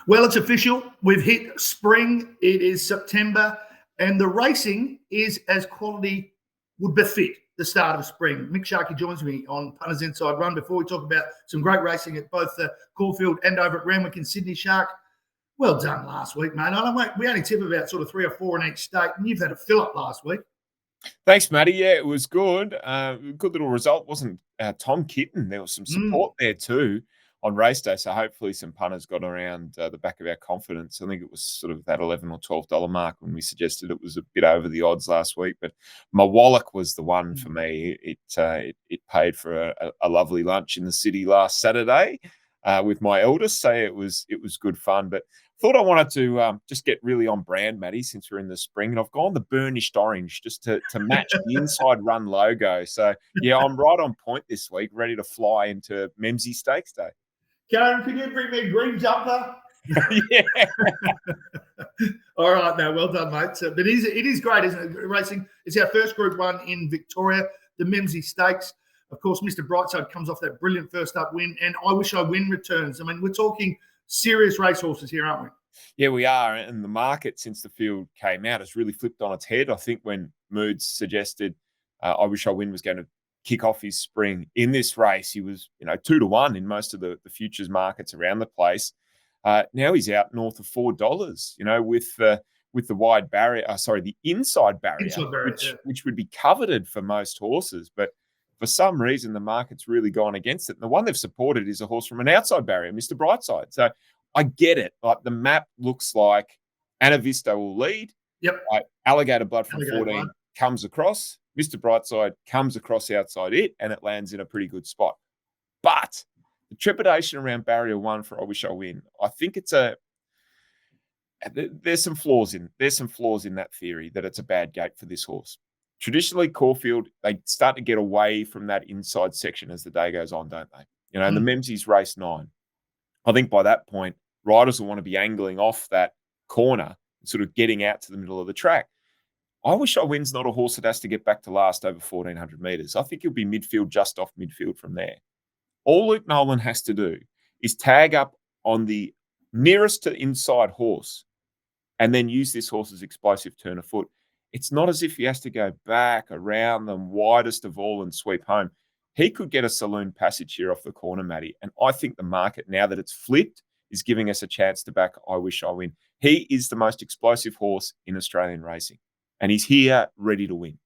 Well, it's official. We've hit spring. It is September, and the racing is as quality would befit the start of spring. Mick Sharkie joins me on Punters Inside Run before we talk about some great racing at both Caulfield and over at Randwick in Sydney. Shark, well done last week, mate. We only tip about sort of 3 or 4 in each state, and you've had a fill-up last week. Thanks, Matty. Yeah, it was good. Good little result. Wasn't Tom Kitten. There was some support there too on race day. So hopefully some punters got around the back of our confidence. I think it was sort of that $11 or $12 mark when we suggested it was a bit over the odds last week. But my Wallach was the one for me. It paid for a lovely lunch in the city last Saturday with my eldest. So it was good fun. But thought I wanted to just get really on brand, Matty, since we're in the spring. And I've gone the burnished orange just to match the Inside Run logo. So, yeah, I'm right on point this week, ready to fly into Memsie Stakes Day. Karen, can you bring me a green jumper? Yeah. All right, no, well done, mate. But it is great, isn't it, racing? It's our first Group 1 in Victoria, the Memsie Stakes. Of course, Mr. Brightside comes off that brilliant first-up win, and I Wish I Win returns. I mean, we're talking serious racehorses here, aren't we? Yeah, we are. And the market, since the field came out, has really flipped on its head. I think when Moods suggested I Wish I Win was going to kick off his spring in this race, he was 2-1 in most of the futures markets around the place. Now he's out north of $4, with the wide barrier, the inside barrier, which would be coveted for most horses. But for some reason, the market's really gone against it. And the one they've supported is a horse from an outside barrier, Mr. Brightside. So I get it. Like, the map looks like Anavisto will lead. Yep. Alligator Blood from 14 comes across. Mr. Brightside comes across outside it, and it lands in a pretty good spot. But the trepidation around Barrier 1 for I Wish I Win, I think there's some flaws in that theory that it's a bad gate for this horse. Traditionally, Caulfield, they start to get away from that inside section as the day goes on, don't they? And the Memsie's race 9. I think by that point, riders will want to be angling off that corner and sort of getting out to the middle of the track. I Wish I Win's not a horse that has to get back to last over 1,400 metres. I think he'll be midfield, just off midfield from there. All Luke Nolan has to do is tag up on the nearest to inside horse and then use this horse's explosive turn of foot. It's not as if he has to go back around them, widest of all, and sweep home. He could get a saloon passage here off the corner, Matty. And I think the market, now that it's flipped, is giving us a chance to back I Wish I Win. He is the most explosive horse in Australian racing, and he's here ready to win.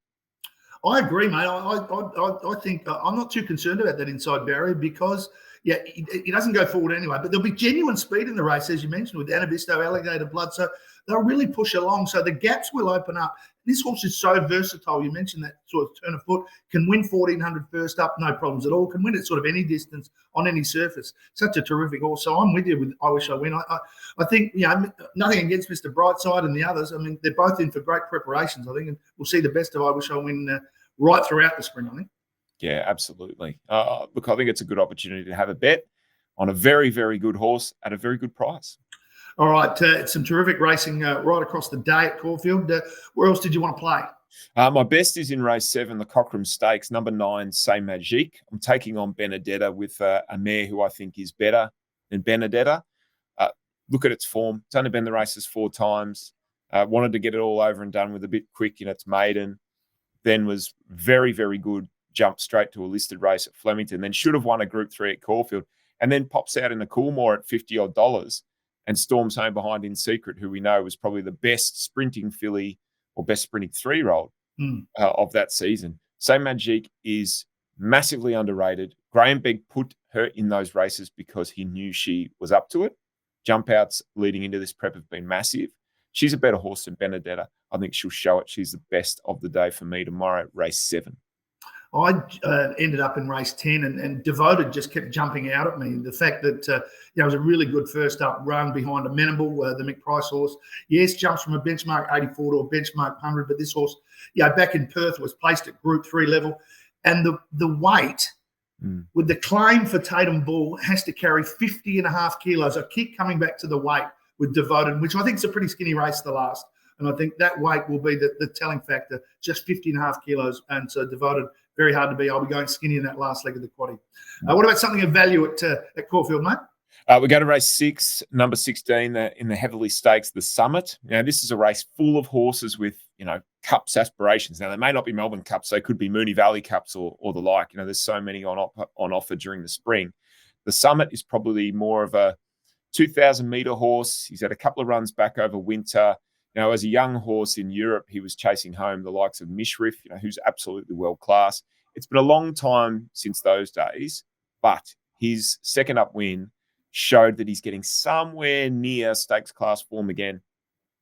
I agree, mate. I think I'm not too concerned about that inside barrier because, he doesn't go forward anyway. But there'll be genuine speed in the race, as you mentioned, with Anavisto, Alligator Blood. So they'll really push along. So the gaps will open up. This horse is so versatile. You mentioned that sort of turn of foot. Can win 1,400 first up, no problems at all. Can win at sort of any distance on any surface. Such a terrific horse. So I'm with you with I Wish I Win. I think, nothing against Mr. Brightside and the others. I mean, they're both in for great preparations, I think. And we'll see the best of I Wish I Win right throughout the spring, I think. Yeah, absolutely. Look, I think it's a good opportunity to have a bet on a very, very good horse at a very good price. All right, some terrific racing right across the day at Caulfield. Where else did you want to play? My best is in race 7, the Cochrane Stakes, number 9, C'est Magique. I'm taking on Benedetta with a mare who I think is better than Benedetta. Look at its form. It's only been the races 4 times. Wanted to get it all over and done with a bit quick in its maiden. Then was very, very good. Jumped straight to a listed race at Flemington. Then should have won a Group 3 at Caulfield. And then pops out in the Coolmore at $50 and storms home behind In Secret, who we know was probably the best sprinting filly or best sprinting 3-year-old of that season. C'est Magique is massively underrated. Graham Begg put her in those races because he knew she was up to it. Jump outs leading into this prep have been massive. She's a better horse than Benedetta. I think she'll show it. She's the best of the day for me tomorrow at race 7. I ended up in race 10 and Devoted just kept jumping out at me. The fact that it was a really good first up run behind Amenable, the Mick Price horse. Yes, jumps from a benchmark 84 to a benchmark 100, but this horse, back in Perth was placed at Group 3 level. And the weight with the claim for Tatum Bull has to carry 50.5 kilos. I keep coming back to the weight with Devoted, which I think is a pretty skinny race the last. And I think that weight will be the telling factor, just 50.5 kilos. And so Devoted, very hard to be. I'll be going skinny in that last leg of the quaddie. What about something of value at Caulfield, mate? We go to race 6, number 16, in the Heavily Stakes, the Summit. Now, this is a race full of horses with, Cups aspirations. Now, they may not be Melbourne Cups. They could be Moonee Valley Cups or the like. There's so many on offer during the spring. The Summit is probably more of a 2,000-metre horse. He's had a couple of runs back over winter. As a young horse in Europe, he was chasing home the likes of Mishrif, who's absolutely world-class. It's been a long time since those days, but his second-up win showed that he's getting somewhere near stakes class form again.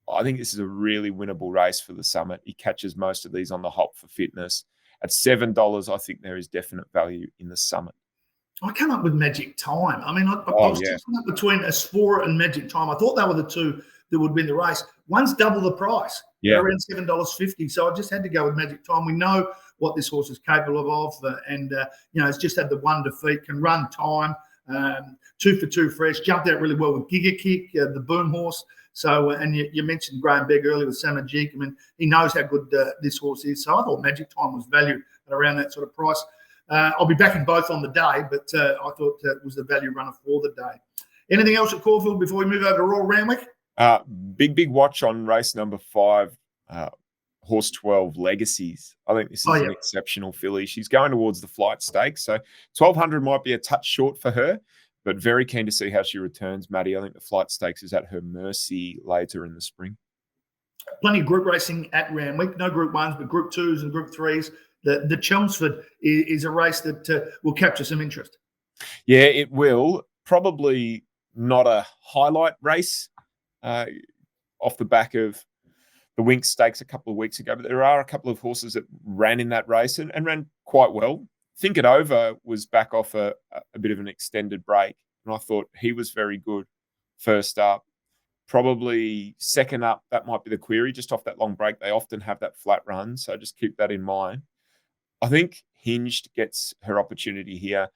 I think this is a really winnable race for the Summit. He catches most of these on the hop for fitness. At $7, I think there is definite value in the Summit. I came up with Magic Time. I mean, I was testing up between Aspora and Magic Time. I thought they were the two that would win the race. One's double the price, around $7.50. So I just had to go with Magic Time. We know what this horse is capable of, and it's just had the one defeat, can run time, 2 for 2 fresh, jumped out really well with Giga Kick, the boom horse. So, and you mentioned Graham Begg earlier with Samajeek. I mean, he knows how good this horse is. So I thought Magic Time was valued at around that sort of price. I'll be backing both on the day, but I thought it was the value runner for the day. Anything else at Caulfield before we move over to Royal Randwick? Big watch on race number 5, horse 12, Legacies. I think this is an exceptional filly. She's going towards the Flight Stakes, so 1,200 might be a touch short for her, but very keen to see how she returns, Matty. I think the Flight Stakes is at her mercy later in the spring. Plenty of group racing at Randwick. No Group 1s, but Group 2s and Group 3s. The Chelmsford is a race that will capture some interest. Yeah, it will. Probably not a highlight race off the back of the Winx Stakes a couple of weeks ago, but there are a couple of horses that ran in that race and ran quite well. Think It Over was back off a bit of an extended break, and I thought he was very good first up. Probably second up, that might be the query. Just off that long break, they often have that flat run, so just keep that in mind. I think Hinged gets her opportunity here.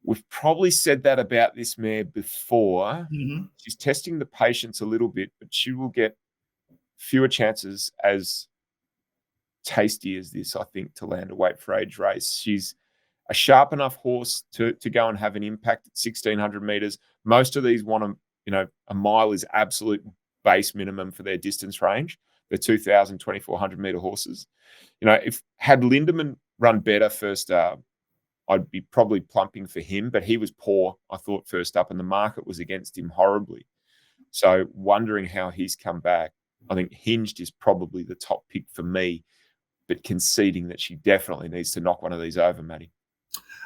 We've probably said that about this mare before. Mm-hmm. She's testing the patience a little bit, but she will get fewer chances as tasty as this, I think, to land a weight for age race. She's a sharp enough horse to go and have an impact at 1,600 metres. Most of these want a mile is absolute base minimum for their distance range. They're 2,000, 2,400 metre horses. If had Lindemann run better first up, I'd be probably plumping for him, but he was poor, I thought, first up, and the market was against him horribly. So wondering how he's come back. I think Hinged is probably the top pick for me, but conceding that she definitely needs to knock one of these over, Matty.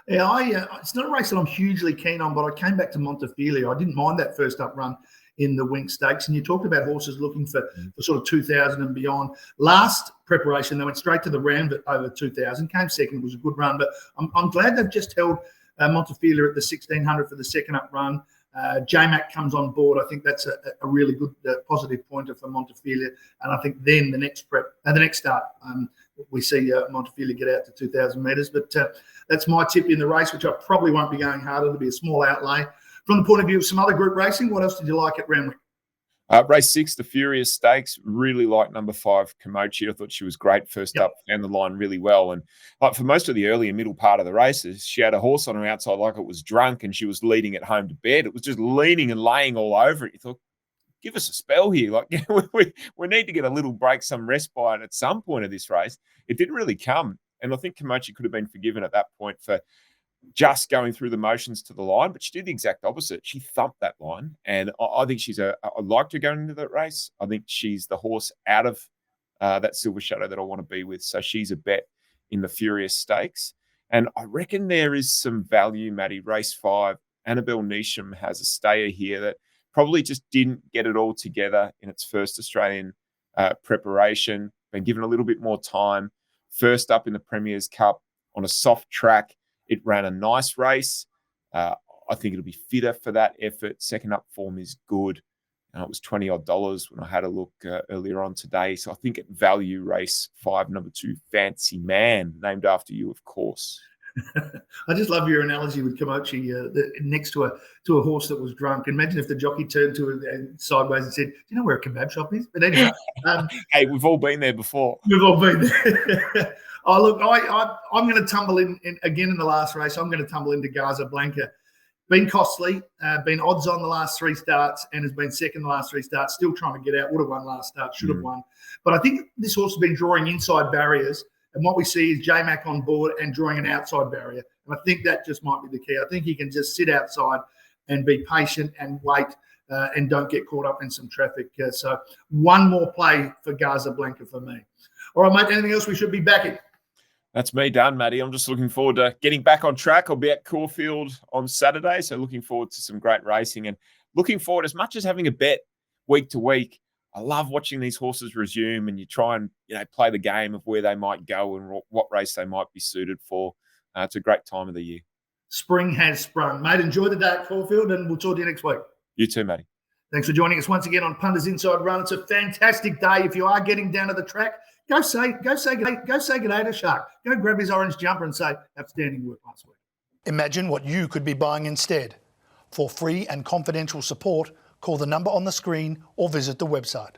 Yeah, it's not a race that I'm hugely keen on, but I came back to Montefilia. I didn't mind that first up run in the Winx Stakes. And you talked about horses looking for sort of 2,000 and beyond. Last preparation, they went straight to the round at over 2,000. Came second, it was a good run. But I'm glad they've just held Montefilia at the 1,600 for the second up run. J-Mac comes on board. I think that's a really good positive pointer for Montefilia. And I think then the next start, we see Montefilia get out to 2,000 metres. But that's my tip in the race, which I probably won't be going harder. It'll be a small outlay. From the point of view of some other group racing, what else did you like at Randwick? Race 6, the Furious Stakes. Really liked number 5, Komochi. I thought she was great first up, found the line really well. And for most of the early and middle part of the races, she had a horse on her outside like it was drunk, and she was leading it home to bed. It was just leaning and laying all over it. You thought, give us a spell here. Like we need to get a little break, some respite at some point of this race. It didn't really come. And I think Komochi could have been forgiven at that point for just going through the motions to the line, but she did the exact opposite. She thumped that line, and I think I liked her going into that race. I think she's the horse out of that Silver Shadow that I want to be with. So she's a bet in the Furious Stakes. And I reckon there is some value, Matty. Race 5, Annabelle Neesham has a stayer here that probably just didn't get it all together in its first Australian preparation, been given a little bit more time. First up in the Premier's Cup on a soft track. It ran a nice race. I think it'll be fitter for that effort. Second up form is good. It was $20 when I had a look earlier on today. So I think at value, race 5, number 2, Fancy Man, named after you, of course. I just love your analogy with Komochi next to a horse that was drunk. Imagine if the jockey turned to it sideways and said, "Do you know where a kebab shop is?" But anyway, hey, we've all been there before. We've all been there. Oh, look, I'm going to tumble in again in the last race. I'm going to tumble into Gaza Blanca. Been costly, been odds on the last 3 starts, and has been second the last 3 starts. Still trying to get out. Would have won last start. Should have won. But I think this horse has been drawing inside barriers, and what we see is J-Mac on board and drawing an outside barrier. And I think that just might be the key. I think he can just sit outside and be patient and wait and don't get caught up in some traffic. So one more play for Casablanca for me. All right, mate, anything else we should be backing? That's me done, Matty. I'm just looking forward to getting back on track. I'll be at Caulfield on Saturday, so looking forward to some great racing and looking forward, as much as having a bet week to week, I love watching these horses resume and you try and play the game of where they might go and what race they might be suited for. It's a great time of the year. Spring has sprung. Mate, enjoy the day at Caulfield and we'll talk to you next week. You too, Matty. Thanks for joining us once again on Punters Inside Run. It's a fantastic day. If you are getting down to the track, go say good day to Shark. Go grab his orange jumper and say, outstanding work last week. Imagine what you could be buying instead. For free and confidential support, call the number on the screen or visit the website.